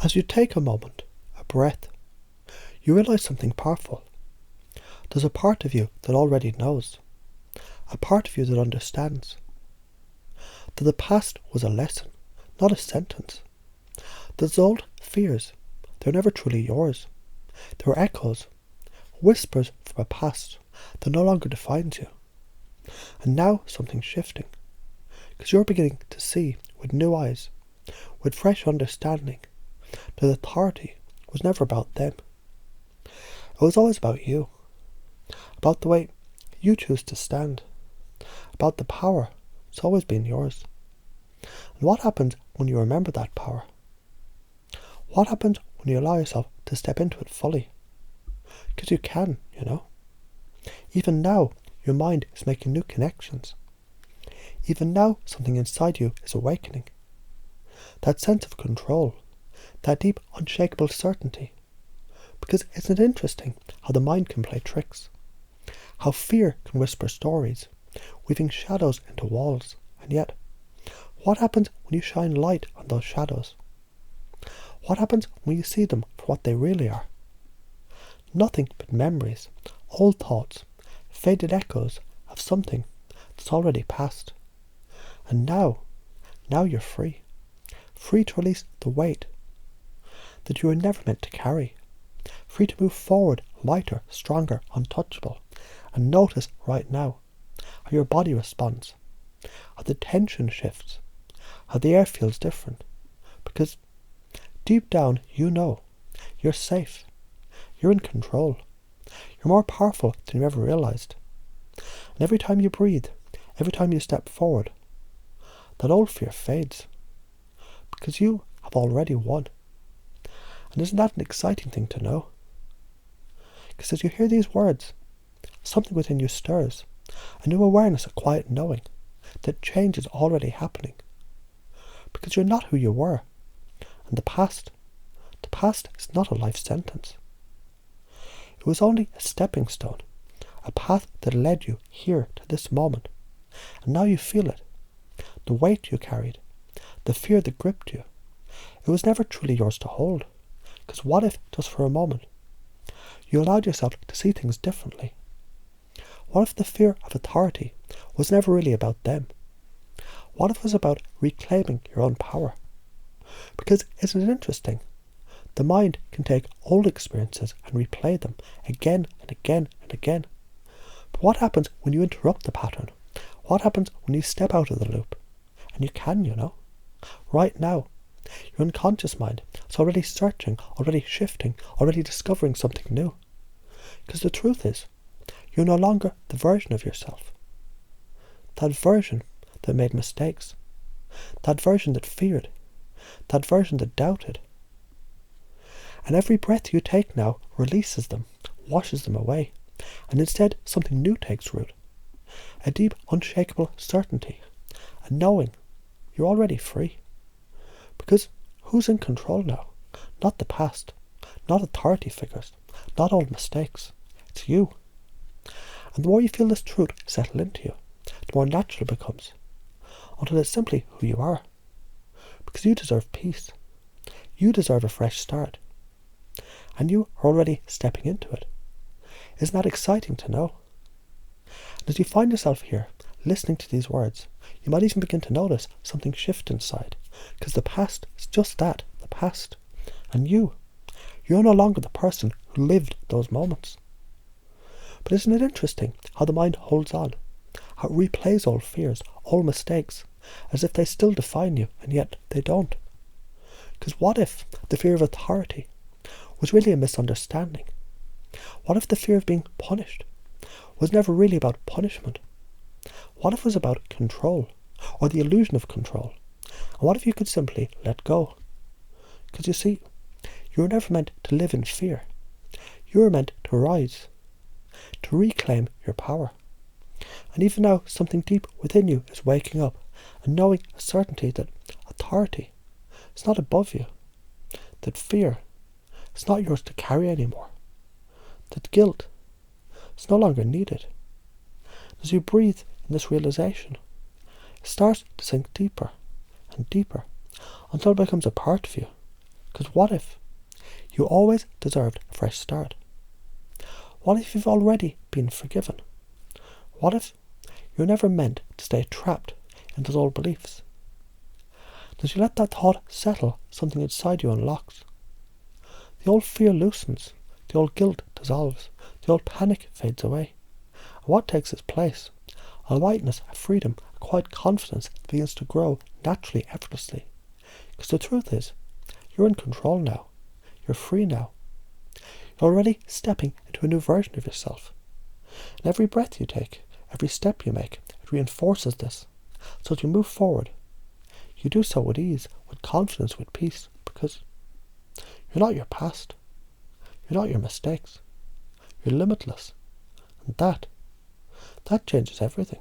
As you take a moment, a breath, you realize something powerful. There's a part of you that already knows, a part of you that understands, that the past was a lesson, not a sentence. Those old fears, they're never truly yours. They were echoes, whispers from a past that no longer defines you. And now something's shifting, because you're beginning to see with new eyes, with fresh understanding, that authority was never about them. It was always about you, about the way you choose to stand, about the power that's always been yours. And what happens when you remember that power? What happens when you allow yourself to step into it fully? Because you can, you know. Even now, your mind is making new connections. Even now, something inside you is awakening. That sense of control, that deep, unshakable certainty. Because isn't it interesting how the mind can play tricks? How fear can whisper stories, weaving shadows into walls. And yet, what happens when you shine light on those shadows? What happens when you see them for what they really are? Nothing but memories, old thoughts, faded echoes of something that's already passed. And now you're free. Free to release the weight that you were never meant to carry. Free to move forward, lighter, stronger, untouchable. And notice right now how your body responds, how the tension shifts, how the air feels different. Because deep down you know you're safe. You're in control. You're more powerful than you ever realized. And every time you breathe, every time you step forward, that old fear fades. Because you have already won. And isn't that an exciting thing to know? Because as you hear these words, something within you stirs, a new awareness, a quiet knowing that change is already happening. Because you're not who you were. And the past is not a life sentence. It was only a stepping stone, a path that led you here to this moment. And now you feel it. The weight you carried, the fear that gripped you. It was never truly yours to hold. Because what if, just for a moment, you allowed yourself to see things differently? What if the fear of authority was never really about them? What if it was about reclaiming your own power? Because isn't it interesting? The mind can take old experiences and replay them again and again and again. But what happens when you interrupt the pattern? What happens when you step out of the loop? And you can, you know. Right now, your unconscious mind is already searching, already shifting, already discovering something new. Because the truth is, you're no longer the version of yourself. That version that made mistakes. That version that feared. That version that doubted. And every breath you take now releases them, washes them away. And instead something new takes root. A deep, unshakable certainty. A knowing you're already free. Because who's in control now? Not the past. Not authority figures. Not old mistakes. It's you. And the more you feel this truth settle into you, the more natural it becomes. Until it's simply who you are. Because you deserve peace. You deserve a fresh start. And you are already stepping into it. Isn't that exciting to know? And as you find yourself here, listening to these words, you might even begin to notice something shift inside. Because the past is just that, the past. And you're no longer the person who lived those moments. But isn't it interesting how the mind holds on? How it replays old fears, old mistakes, as if they still define you, and yet they don't. Because what if the fear of authority was really a misunderstanding? What if the fear of being punished was never really about punishment? What if it was about control, or the illusion of control? And what if you could simply let go? Because you see, you were never meant to live in fear. You were meant to rise, to reclaim your power. And even now, something deep within you is waking up and knowing a certainty that authority is not above you, that fear is not yours to carry anymore, that guilt is no longer needed. As you breathe in this realization, it starts to sink deeper and deeper until it becomes a part of you, Because what if you always deserved a fresh start? What if you've already been forgiven? What if you're never meant to stay trapped in those old beliefs? As you let that thought settle, something inside you unlocks. The old fear loosens, the old guilt dissolves, the old panic fades away. And what takes its place? A lightness, a freedom, a quiet confidence begins to grow naturally, effortlessly. Because the truth is, you're in control now. You're free now. You're already stepping into a new version of yourself. And every breath you take, every step you make, it reinforces this. So as you move forward, you do so with ease, with confidence, with peace, because you're not your past. You're not your mistakes. You're limitless. And that changes everything.